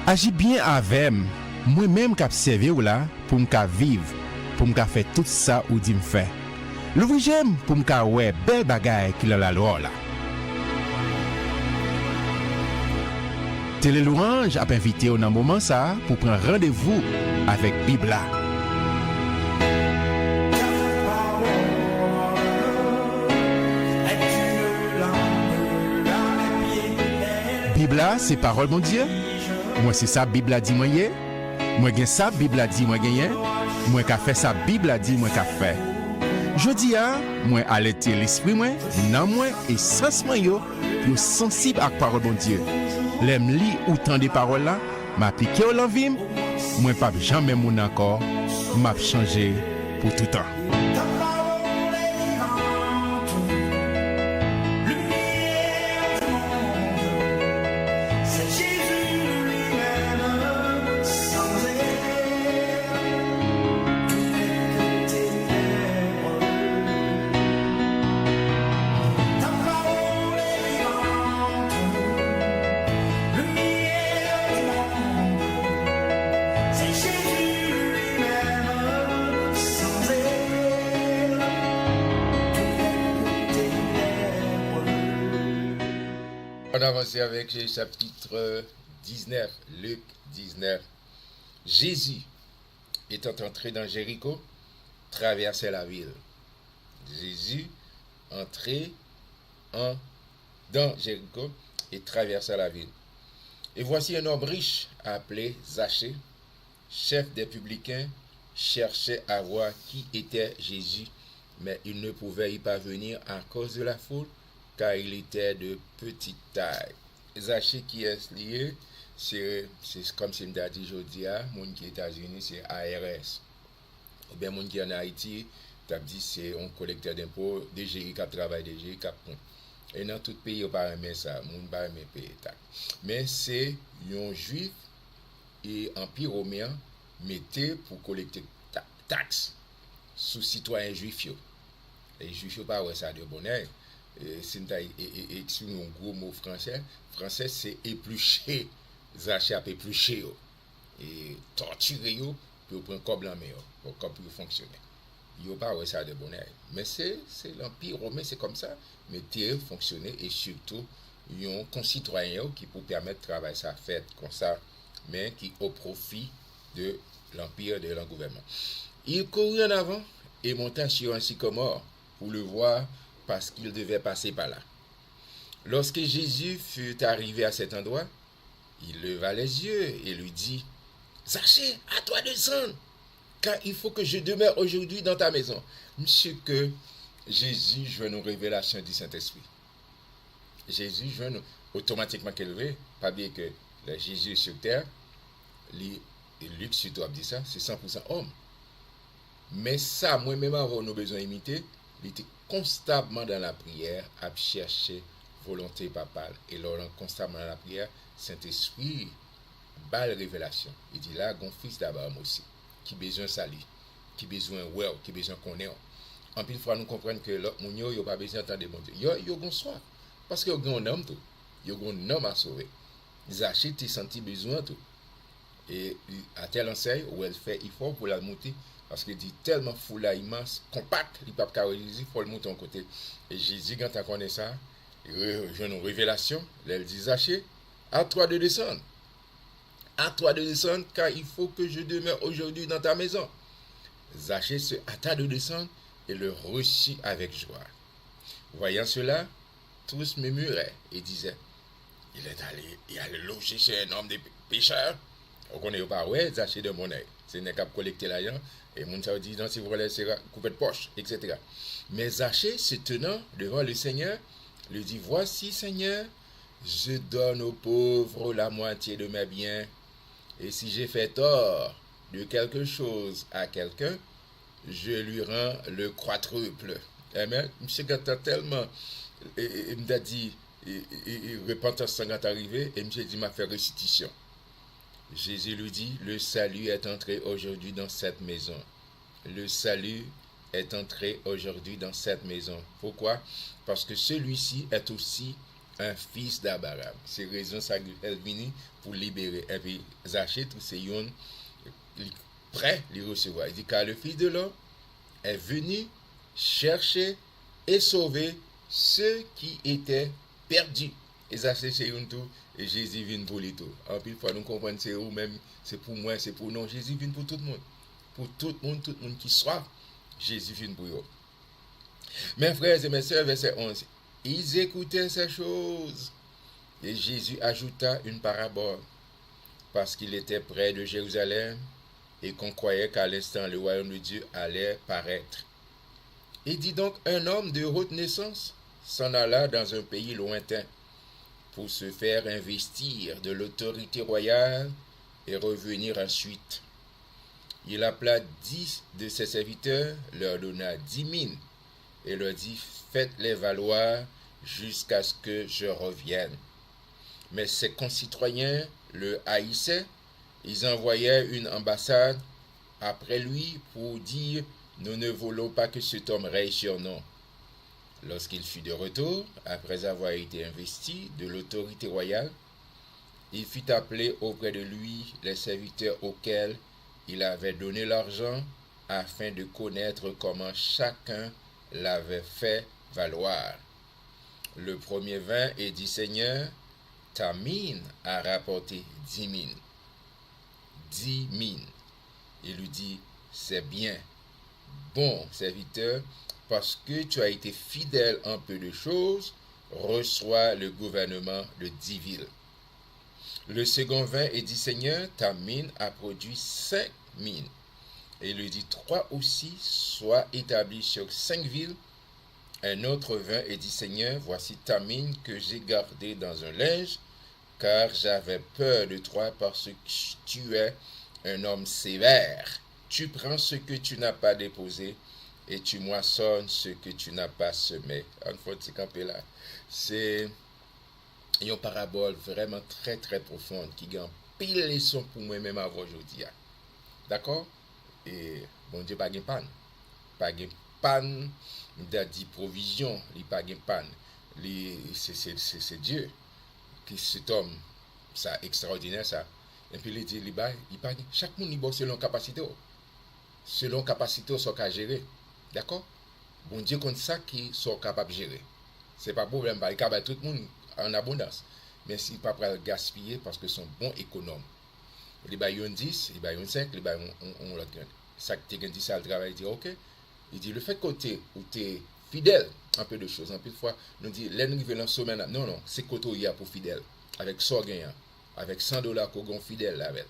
Agis bien avec moi-même qui observe ou là pour me vivre, pour me faire tout ça ou dit me faire. L'ouvrir j'aime pour me ouais belle bagaille qui la loi là. Télé Louange a invité au moment ça pour prendre rendez-vous avec Bibla. Bibla c'est parole mon Dieu. Moi c'est ça Bibla dit moi yé. Moi gen ça Bibla dit moi gagné. Moi qu'a fait ça Bibla dit moi qu'a fait. Jodi a moi alerter l'esprit moi, nan moi et sens moi yo sensible à parole bon Dieu. L'aime li ou tant des paroles là, m'appliquer au l'envie, moi pas jamais mon encore, m'a changé pour tout temps. On avance avec le chapitre 19, Luc 19. Jésus, étant entré dans Jéricho, traversait la ville. Jésus entrait dans Jéricho et traversait la ville. Et voici un homme riche appelé Zachée, chef des publicains, cherchait à voir qui était Jésus, mais il ne pouvait y parvenir à cause de la foule, car il était de petite taille. Zachée qui est lié, c'est comme si je dit aujourd'hui, mon qui est aux États-Unis, c'est ARS. Ou bien mon qui est en Haïti, t'as dit c'est un collecteur d'impôts, DGI qui travaille DGI qui compte. Et dans tout pays, on ne peut pas aimer ça, on ne peut pas aimer payer taxe. Mais c'est un juif et empire romain mettait pour collecter taxes sous citoyens juifs. Les juifs pas ouais ça de bonheur. C'est un gros mot français. Français c'est éplucher, Zachée a épluché et torturer pour prendre comme la meilleure pour fonctionner. Il n'y a pas ouais ça de bonheur. Mais c'est l'empire romain, c'est comme ça. Mais tirer fonctionner et surtout ils ont concitoyens qui pour permettre de travailler ça fait comme ça, mais qui au profit de l'empire de leur gouvernement. Il courut en avant et monta sur un sycomore pour le voir parce qu'il devait passer par là. Lorsque Jésus fut arrivé à cet endroit, il leva les yeux et lui dit, « Zachée, à toi de descendre, car il faut que je demeure aujourd'hui dans ta maison. » Monsieur que Jésus joue une révélation du Saint-Esprit. Jésus joue automatiquement élevé, pas bien que Jésus sur terre, Luc surtout a dit ça, c'est 100% homme. Mais ça, moi-même, avant nos besoins imités, il était constamment dans la prière à chercher volonté papale. Et lors constamment dans la prière, Saint-Esprit bat la révélation. Il dit là, mon fils d'Abraham aussi, qui besoin salut, qui besoin well, qui besoin connaître. En plus, il faut nous comprendre que l'autre monde, il n'a pas besoin d'entendre bon Dieu. Il a soif. Parce qu'il y a un homme tout. Il y a un homme à sauver. Zachée a senti besoin tout. Et à tel enseigne où elle fait effort pour la monter. Parce qu'il dit tellement foule immense, compact, il ne peut pas réaliser, il faut le monter en côté. Et Jésus, quand tu connais ça, il y a une révélation. Elle dit Zachée, à toi de descendre. À toi de descendre, car il faut que je demeure aujourd'hui dans ta maison. Zachée se hâta de descendre et le reçut avec joie. Voyant cela, tous murmuraient et disaient, il allait loger chez un homme de pécheurs. On ne connaît pas, ouais, Zachée de monnaie. C'est un cap collecter l'argent. Et mon ça dit, non, si vous voulez, c'est coupé de poche, etc. Mais Zachée, se tenant devant le Seigneur, lui dit, voici, Seigneur, je donne aux pauvres la moitié de mes biens. Et si j'ai fait tort de quelque chose à quelqu'un, je lui rends le quadruple. Amen. Monsieur Gata tellement, il m'a dit, repentance sans arrivé, et monsieur dit, m'a fait restitution. Jésus lui dit, le salut est entré aujourd'hui dans cette maison. Le salut est entré aujourd'hui dans cette maison. Pourquoi? Parce que celui-ci est aussi un fils d'Abraham. C'est raison ça qu'elle vient pour libérer. Et puis Zachée, c'est un prêt à les recevoir. Il dit car le Fils de l'homme est venu chercher et sauver ceux qui étaient perdus. Et ça c'est un tout. Et Jésus vient pour les tout. En plus, il faut nous comprendre, c'est ou même, c'est pour moi, c'est pour nous. Jésus vient pour tout le monde. Pour tout le monde qui soit, Jésus vient pour eux. Mes frères et mes sœurs, verset 11. Ils écoutaient ces choses. Et Jésus ajouta une parabole. Parce qu'il était près de Jérusalem et qu'on croyait qu'à l'instant le royaume de Dieu allait paraître. Il dit donc, un homme de haute naissance s'en alla dans un pays lointain pour se faire investir de l'autorité royale et revenir ensuite. Il appela 10 de ses serviteurs, leur donna 10 000 et leur dit, faites-les valoir jusqu'à ce que je revienne. Mais ses concitoyens le haïssaient, ils envoyèrent une ambassade après lui pour dire, nous ne voulons pas que cet homme règne sur nous. Lorsqu'il fut de retour, après avoir été investi de l'autorité royale, il fit appeler auprès de lui les serviteurs auxquels il avait donné l'argent afin de connaître comment chacun l'avait fait valoir. Le premier vint et dit, Seigneur, ta mine a rapporté 10 000. 10 000. Il lui dit, c'est bien, bon serviteur, parce que tu as été fidèle en peu de choses, reçois le gouvernement de 10 villes. Le second vint et dit, Seigneur, ta mine a produit 5 000. Et il lui dit, toi aussi, sois établi sur 5 villes. Un autre vint et dit, Seigneur, voici ta mine que j'ai gardée dans un linge, car j'avais peur de toi parce que tu es un homme sévère. Tu prends ce que tu n'as pas déposé et tu moissonnes ce que tu n'as pas semé. En fait, c'est campé là. C'est une parabole vraiment très très profonde qui gagne pile leçon pour moi-même avant aujourd'hui. D'accord? Et bon Dieu, pas de panne. Pas de panne de provision. Il pas de panne. C'est Dieu qui cet homme, ça extraordinaire ça. Et puis il dit, chaque monde il selon capacité. Selon capacité, soit qu'à gérer. D'accord? Bon Dieu compte ça qui sont capables de gérer. C'est pas problème, il y a tout le monde en abondance. Mais si pas pour gaspiller parce que sont bons économes. Il y a 10, il y a 5, il y a on l'autre. Ça qui te dit ça, le travail, il dit ok. Il dit le fait que tu es fidèle, un peu de choses, un peu de fois, nous dit, l'ennemi veut dans semaine. Non, c'est côté il y a pour fidèle. Avec ça gagnant. Avec $100 qu'on gagne fidèle avec.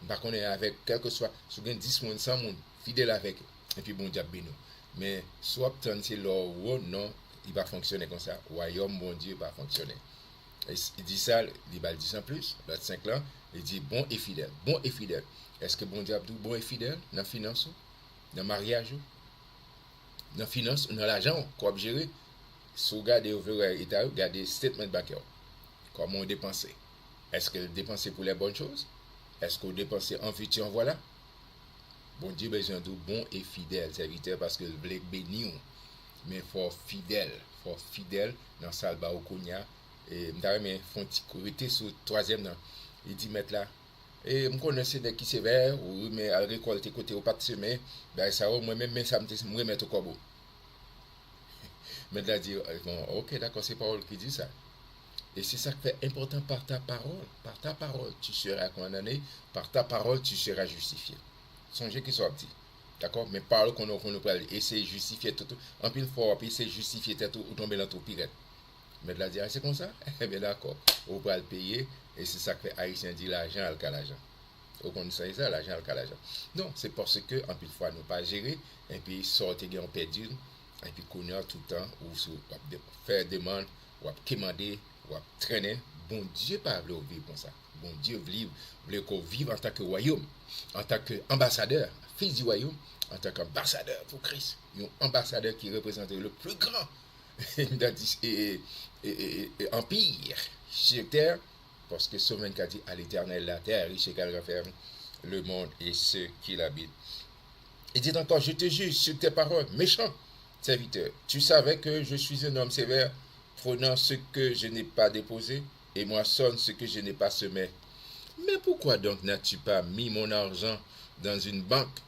Par contre, avec quel que soit, si vous avez 10 personnes, 100 personnes, fidèle avec. Et puis bon diable nous. Mais soit c'est leur non, il va fonctionner comme ça. Royaume, bon Dieu, va fonctionner. Il dit ça, il va le dire en plus, l'autre 5 là, il dit bon et fidèle. Bon et fidèle. Est-ce que bon diable bon et fidèle dans la finance, dans le mariage, dans la finance, dans l'argent, qu'on va gérer? Si vous regardez regardez statement bancaire. Comment on dépense? Est-ce que dépenser pour les bonnes choses? Est-ce qu'on dépense en futur, voilà? Bon Dieu besoin de bon et fidèle serviteur parce que le blé béni, mais il faut fidèle dans salba au kounya. Et mais font sécurité sur troisième nan. Il dit mettre là et me connaissez de qui c'est vert ou mais à récolter côté au pas de semer ben ça moi même mais ça me remettre au corbeau. Mais là dit bon OK d'accord c'est parole qui dit ça. Et c'est ça qui fait important par ta parole tu seras condamné, par ta parole tu seras justifié. Songez qu'il soit petit. D'accord? Mais parole qu'on nous parle et c'est justifier tout en pile fort puis c'est justifier tout ou tomber dans tout pirate. Mais de la dire, c'est comme ça? Eh bien d'accord, on peut le payer, et c'est ça que Haïtien dit l'argent à l'argent. Vous connaissez ça, l'argent à l'argent. Non, c'est parce que, en plus de fois, nous pas gérer, et puis sortir en perdu, et puis connaître tout le temps, ou faire demande, ou commander, ou traîner. Bon Dieu pas vouloir vivre comme ça. Bon Dieu veut qu'on vive en tant que royaume, en tant qu'ambassadeur, fils du royaume, en tant qu'ambassadeur pour Christ. Un ambassadeur qui représente le plus grand empire sur terre, parce que Souverain a dit à l'Éternel la terre riche et qu'elle renferme le monde et ceux qui l'habitent. Il dit encore, je te juge sur tes paroles, méchant serviteur, tu savais que je suis un homme sévère prenant ce que je n'ai pas déposé et moissonne ce que je n'ai pas semé. Mais pourquoi donc n'as-tu pas mis mon argent dans une banque,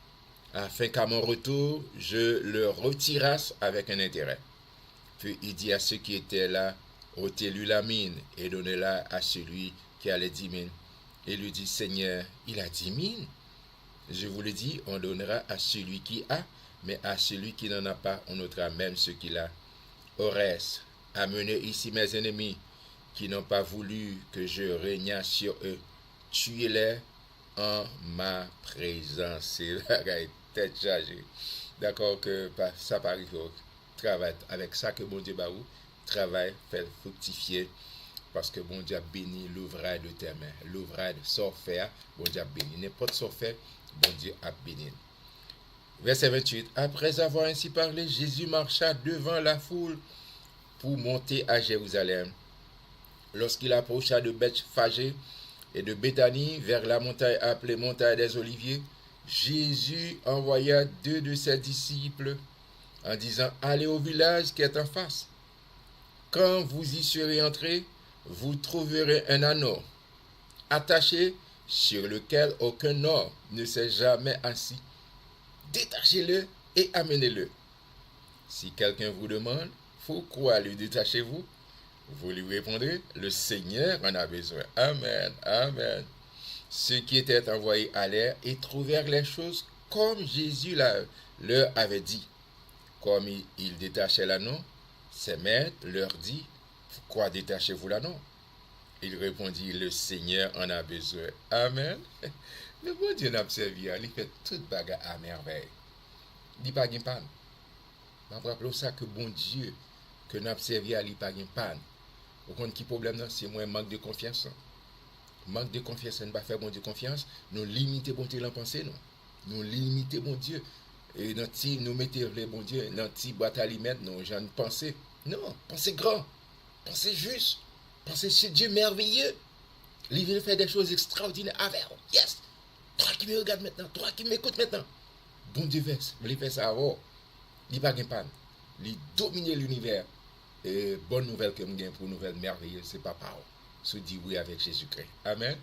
afin qu'à mon retour, je le retirasse avec un intérêt? Puis il dit à ceux qui étaient là, ôtez-lui la mine et donnez-la à celui qui a les 10 000. Et lui dit, Seigneur, il a 10 000. Je vous le dis, on donnera à celui qui a, mais à celui qui n'en a pas, on ôtera même ce qu'il a. Au reste, amenez ici mes ennemis, qui n'ont pas voulu que je régne sur eux. Tuez-les en ma présence. C'est la tête chargée. D'accord que ça paraît au travail avec ça que bon Dieu baou, travail fait fructifier. Parce que bon Dieu a béni l'ouvrage de tes mains. L'ouvrage sans faire, bon Dieu a béni. N'importe sans faire, bon Dieu a béni. Verset 28. Après avoir ainsi parlé, Jésus marcha devant la foule pour monter à Jérusalem. Lorsqu'il approcha de Bethphagée et de Béthanie vers la montagne appelée montagne des Oliviers, Jésus envoya 2 de ses disciples en disant, allez au village qui est en face. Quand vous y serez entrés, vous trouverez un anneau attaché sur lequel aucun homme ne s'est jamais assis. Détachez-le et amenez-le. Si quelqu'un vous demande, pourquoi le détachez-vous? Vous lui répondrez, le Seigneur en a besoin. Amen, amen. Ceux qui étaient envoyés allèrent et trouvèrent les choses comme Jésus leur avait dit. Comme il détachait l'anneau, ses maîtres leur dit, pourquoi détachez-vous l'anneau? Il répondit, le Seigneur en a besoin. Amen. Le bon Dieu n'a pas servi, il fait toute bagarre à merveille. Il n'y a pas de panne. Je me rappelle ça que bon Dieu, que n'a pas servi, il n'y a pas de panne. Vous comprenez qui problème, c'est moi manque de confiance. Manque de confiance, ne pas faire bon Dieu confiance, nous limiter bon Dieu dans pensée, nous limiter bon Dieu. Et nous mettons le bon Dieu dans une boîte à aliments, nous j'en pensée. Non, pensez grand, pensez juste, pensez sur Dieu merveilleux. Il veut faire des choses extraordinaires avec vous. Yes! Toi qui me regardes maintenant, toi qui m'écoutes maintenant. Bon Dieu fait ça avant. Il n'y a pas de panne. Il domine l'univers. Et bonne nouvelle que je gagne pour nouvelle merveilleuse, c'est pas parole. Se dit oui avec Jésus-Christ. Amen.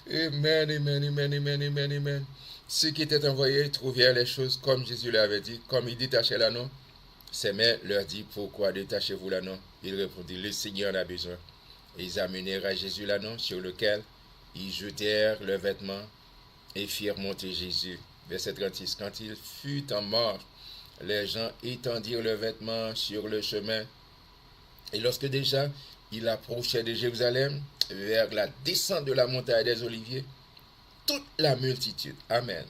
Amen, amen, amen, amen, amen, amen. Ceux qui étaient envoyés trouvèrent les choses comme Jésus l'avait dit, comme il détachait l'anneau. Ses mains leur dit, pourquoi détachez-vous l'anneau? Il répondit, le Seigneur en a besoin. Et ils amenèrent à Jésus l'anneau sur lequel ils jetèrent leurs vêtements et firent monter Jésus. Verset 36. Quand il fut en marche, les gens étendirent leurs vêtements sur le chemin. Et lorsque déjà il approchait de Jérusalem, vers la descente de la montagne des Oliviers, toute la multitude, amen,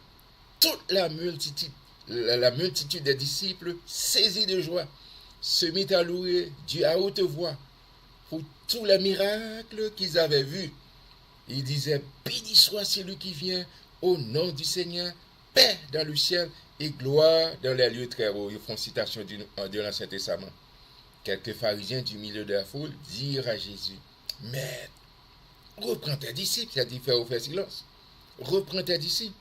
toute la multitude des disciples, saisis de joie, se mit à louer Dieu à haute voix pour tous les miracles qu'ils avaient vus. Ils disaient, béni soit celui qui vient au nom du Seigneur, paix dans le ciel et gloire dans les lieux très hauts. Ils font citation de l'Ancien Testament. Quelques pharisiens du milieu de la foule dirent à Jésus, Maître, reprends tes disciples. Il a dit, faire silence. Reprends tes disciples.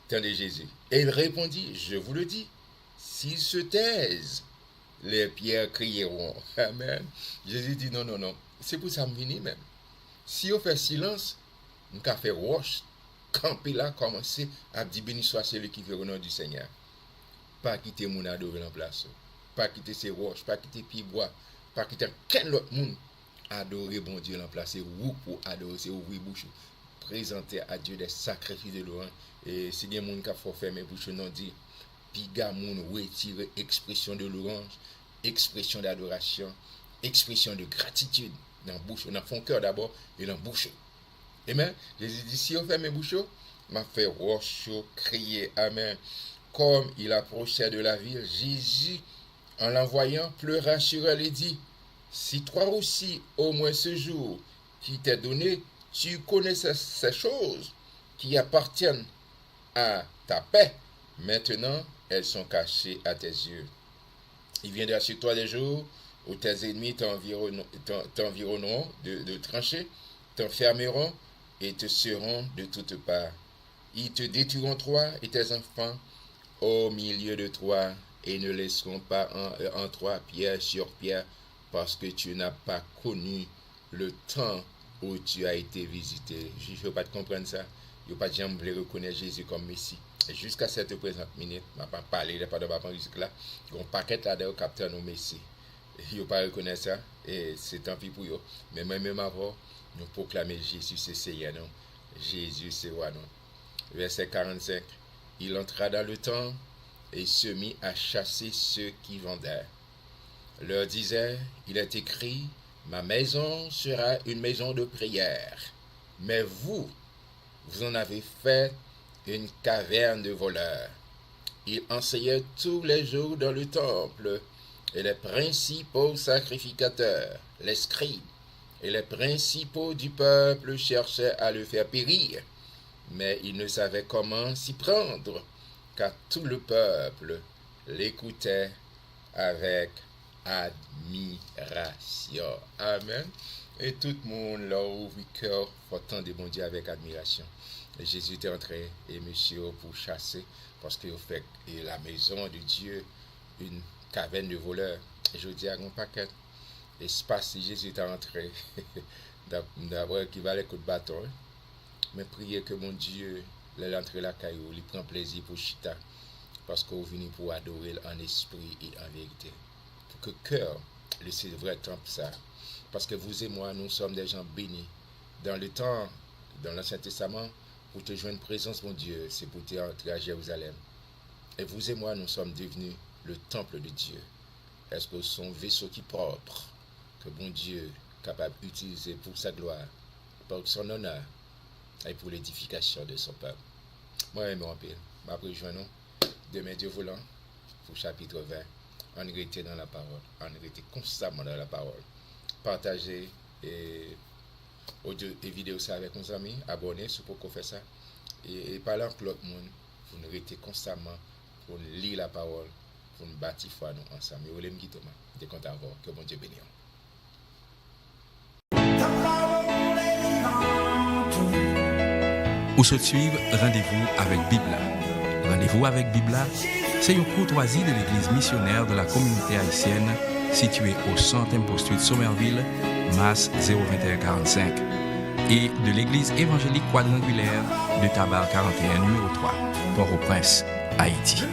Tendez Jésus. Et il répondit, je vous le dis, s'ils se taisent, les pierres crieront. Amen. Jésus dit, non, non, non. C'est pour ça que je même. Si on fait silence, on peut faire roche, camper là, commencer à dire, béni soit celui qui fait au nom du Seigneur. Pas quitter mon adorer en place. Pas quitter ses roches, pas quitter pieds bois, pas quitter quel autre monde. Adorer bon Dieu en place, c'est vous pour adorer, c'est ouvrir bouche, présenter à Dieu des sacrifices de louange. Et si il y a des gens qui font fermer bouche, non dit, puis il y a des gens qui retirent expression de louange, expression d'adoration, expression de gratitude dans la bouche, dans son cœur d'abord et dans la bouche. Amen. Jésus dit, si on ferme bouche, m'a fait roche, crier, amen. Comme il approchait de la ville, Jésus, en l'envoyant, pleura sur elle et dit, si toi aussi, au moins ce jour qui t'est donné, tu connais ces choses qui appartiennent à ta paix, maintenant, elles sont cachées à tes yeux. Il viendra sur toi des jours où tes ennemis t'environneront de tranchées, t'enfermeront et te seront de toutes parts. Ils te détruiront toi et tes enfants au milieu de toi et ne laisseront pas en toi pierre sur pierre parce que tu n'as pas connu le temps où tu as été visité. Je ne peux pas te comprendre ça. Je ne peux pas jamais reconnaître Jésus comme Messie. Et jusqu'à cette présente minute, je ne vais pas parler de la musique là. Il y a un paquet là-dedans capteur nos Messie. Je ne peux pas reconnaître ça. Et c'est tant pis pour eux. Mais même avant, nous proclamons Jésus, c'est Seigneur. Non? Jésus, c'est roi. Non? Verset 45. Il entra dans le temple et se mit à chasser ceux qui vendaient. Leur disait, il est écrit, ma maison sera une maison de prière. Mais vous en avez fait une caverne de voleurs. Il enseignait tous les jours dans le temple, et les principaux sacrificateurs, les scribes, et les principaux du peuple cherchaient à le faire périr. Mais il ne savait comment s'y prendre, car tout le peuple l'écoutait avec admiration. Amen. Et tout le monde là ouvre le cœur pour attendre mon Dieu avec admiration. Et Jésus est entré et monsieur pour chasser parce qu'il fait la maison de Dieu une caverne de voleurs. Et je dis à mon paquet espace si Jésus est entré d'abord qui va les coups de bâton. Mais priez que mon Dieu l'entrée la caillou, il prend plaisir pour chita parce qu'on vient pour adorer en esprit et en vérité. Pour que cœur le vrai temple ça. Parce que vous et moi, nous sommes des gens bénis. Dans le temps, dans l'Ancien Testament, pour te joindre présence, mon Dieu, c'est pour te entrer à Jérusalem. Et vous et moi, nous sommes devenus le temple de Dieu. Est-ce que son vaisseau qui est propre, que bon Dieu est capable d'utiliser pour sa gloire, pour son honneur et pour l'édification de son peuple. Moi, je m'appelle. Après, je nous demain Dieu voulant, pour chapitre 20, on était dans la parole, on était constamment dans la parole. Partagez audio et vidéo ça avec nos amis, abonnez si vous pouvez faire ça, et parler avec l'autre monde, pour nous rester constamment, pour lire la parole, pour nous bâtir foi nous ensemble. Et vous l'aimez Thomas, de compte à voir, que bon Dieu bénisse. Ou se suivre rendez-vous avec Bibla. Rendez-vous avec Bibla, c'est une courtoisie de l'église missionnaire de la communauté haïtienne située au 100e poste de Somerville, Masse 02145, et de l'église évangélique quadrangulaire de Tabar 41 numéro 3, Port-au-Prince, Haïti.